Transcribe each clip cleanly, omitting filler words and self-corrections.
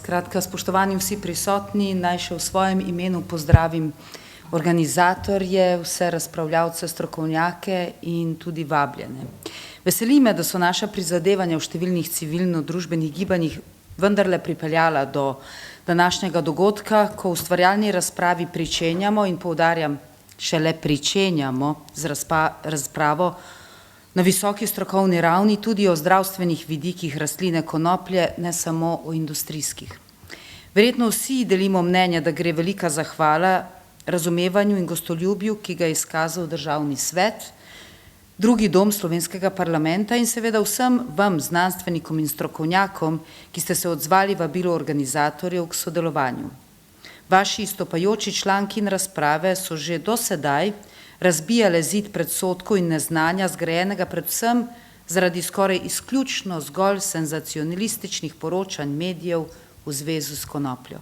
Skratka, spoštovani vsi prisotni, naj še v svojem imenu pozdravim organizatorje, vse razpravljavce, strokovnjake in tudi vabljene. Veseli me, da so naša prizadevanja v številnih civilno-družbenih gibanjih vendarle pripeljala do današnjega dogodka, ko v ustvarjalni razpravi pričenjamo in poudarjam, šele pričenjamo z razpravo na visoki strokovni ravni tudi o zdravstvenih vidikih rastline konoplje, ne samo o industrijskih. Verjetno vsi delimo mnenje, da gre velika zahvala razumevanju in gostoljubju, ki ga je izkazal Državni svet, drugi dom slovenskega parlamenta in seveda vsem vam, znanstvenikom in strokovnjakom, ki ste se odzvali vabilu organizatorjev k sodelovanju. Vaši izstopajoči članki in razprave so že do sedaj razbijale zid predsodkov in neznanja, zgrajenega predvsem zaradi skoraj izključno zgolj senzacionalističnih poročanj medijev v zvezi s konopljo.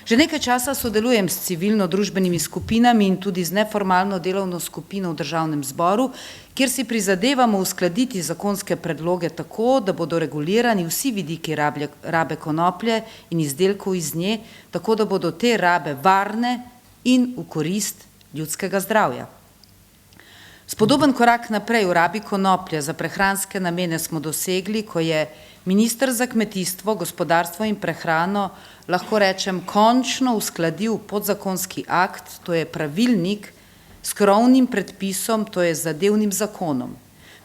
Že nekaj časa sodelujem s civilno-družbenimi skupinami in tudi z neformalno delovno skupino v Državnem zboru, kjer si prizadevamo uskladiti zakonske predloge tako, da bodo regulirani vsi vidiki rabe konoplje in izdelkov iz nje, tako da bodo te rabe varne in v korist ljudskega zdravja. Spodoben korak naprej v rabi konoplje za prehranske namene smo dosegli, ko je minister za kmetijstvo, gospodarstvo in prehrano, lahko rečem, končno uskladil podzakonski akt, to je pravilnik, s krovnim predpisom, to je zadevnim zakonom.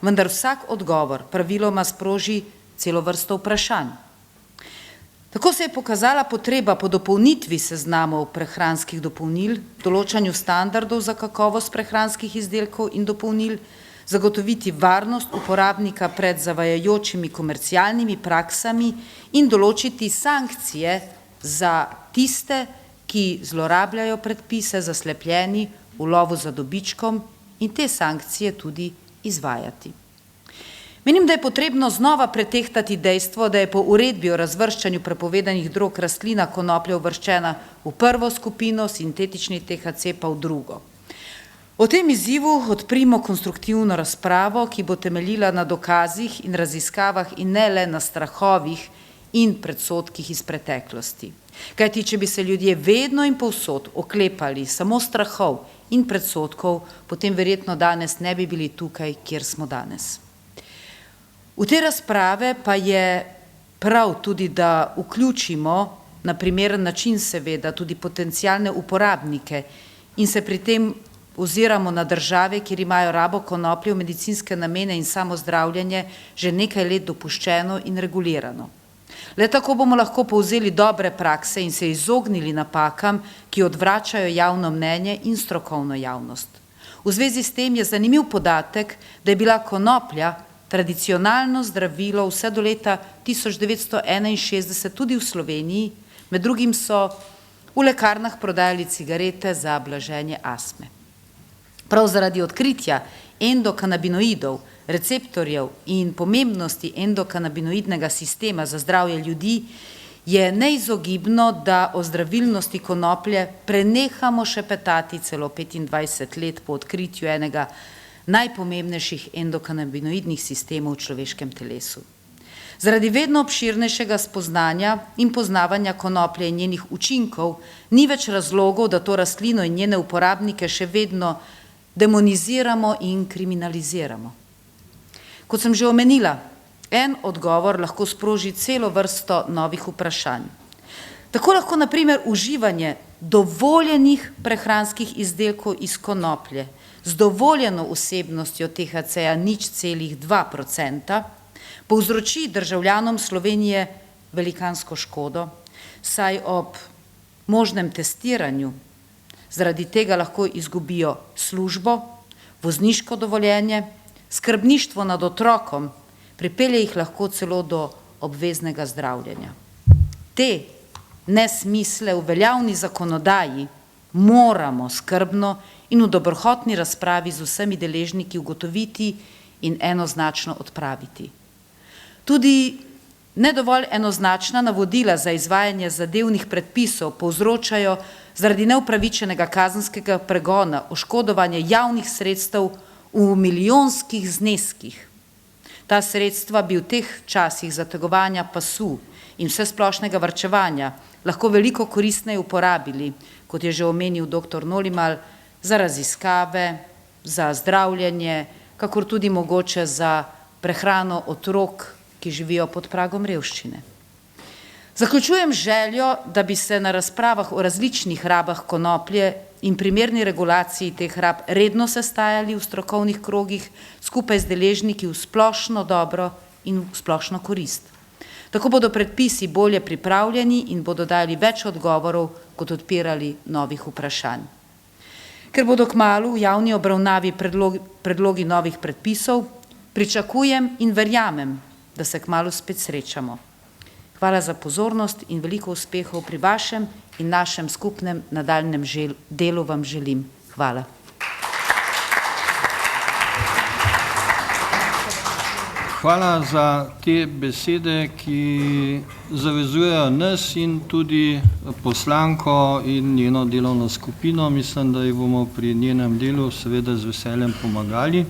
Vendar vsak odgovor praviloma sproži celo vrsto vprašanj. Tako se je pokazala potreba po dopolnitvi seznamov prehranskih dopolnil, določanju standardov za kakovost prehranskih izdelkov in dopolnil, zagotoviti varnost uporabnika pred zavajajočimi komercialnimi praksami in določiti sankcije za tiste, ki zlorabljajo predpise, zaslepljeni v lovu za dobičkom in te sankcije tudi izvajati. Menim, da je potrebno znova pretehtati dejstvo, da je po uredbi o razvrščanju prepovedanih drog rastlina konoplja uvrščena v prvo skupino, sintetični THC pa v drugo. O tem izzivu odprimo konstruktivno razpravo, ki bo temeljila na dokazih in raziskavah in ne le na strahovih in predsodkih iz preteklosti. Kajti, če bi se ljudje vedno in povsod oklepali samo strahov in predsodkov, potem verjetno danes ne bi bili tukaj, kjer smo danes. V te razprave pa je prav tudi, da vključimo na primeren način seveda tudi potencialne uporabnike in se pri tem oziramo na države, kjer imajo rabo konoplje v medicinske namene in samozdravljanje že nekaj let dopuščeno in regulirano. Le tako bomo lahko povzeli dobre prakse in se izognili napakam, ki odvračajo javno mnenje in strokovno javnost. V zvezi s tem je zanimiv podatek, da je bila konoplja tradicionalno zdravilo vse do leta 1961 tudi v Sloveniji, med drugim so v lekarnah prodajali cigarete za blaženje astme. Prav zaradi odkritja endokanabinoidov, receptorjev in pomembnosti endokanabinoidnega sistema za zdravje ljudi je neizogibno, da o zdravilnosti konoplje prenehamo šepetati celo 25 let po odkritju enega najpomembnejših endokanabinoidnih sistemov v človeškem telesu. Zaradi vedno obširnejšega spoznanja in poznavanja konoplje in njenih učinkov ni več razlogov, da to rastlino in njene uporabnike še vedno demoniziramo in kriminaliziramo. Kot sem že omenila, en odgovor lahko sproži celo vrsto novih vprašanj. Tako lahko na primer uživanje dovoljenih prehranskih izdelkov iz konoplje z dovoljeno vsebnostjo THC-ja 0,2% povzroči državljanom Slovenije velikansko škodo, saj ob možnem testiranju zaradi tega lahko izgubijo službo, vozniško dovoljenje, skrbništvo nad otrokom, pripelje jih lahko celo do obveznega zdravljenja. Te nesmisle v veljavni zakonodaji moramo skrbno in v dobrohotni razpravi z vsemi deležniki ugotoviti in enoznačno odpraviti. Tudi nedovolj enoznačna navodila za izvajanje zadevnih predpisov povzročajo zaradi neupravičenega kazenskega pregona oškodovanje javnih sredstev v milijonskih zneskih. Ta sredstva bi v teh časih zategovanja pasu in vsesplošnega varčevanja lahko veliko koristneje uporabili, kot je že omenil dr. Nolimal, za raziskave, za zdravljenje, kakor tudi mogoče za prehrano otrok, ki živijo pod pragom revščine. Zaključujem željo, da bi se na razpravah o različnih rabah konoplje in primerni regulaciji teh rab redno sestajali v strokovnih krogih skupaj z deležniki v splošno dobro in v splošno korist. Tako bodo predpisi bolje pripravljeni in bodo dali več odgovorov, kot odpirali novih vprašanj. Ker bodo kmalu v javni obravnavi predlogi novih predpisov, pričakujem in verjamem, da se kmalu spet srečamo. Hvala za pozornost in veliko uspehov pri vašem in našem skupnem nadaljnjem delu vam želim. Hvala. Hvala za te besede, ki zavezujejo nas in tudi poslanko in njeno delovno skupino. Mislim, da ji bomo pri njenem delu seveda z veseljem pomagali.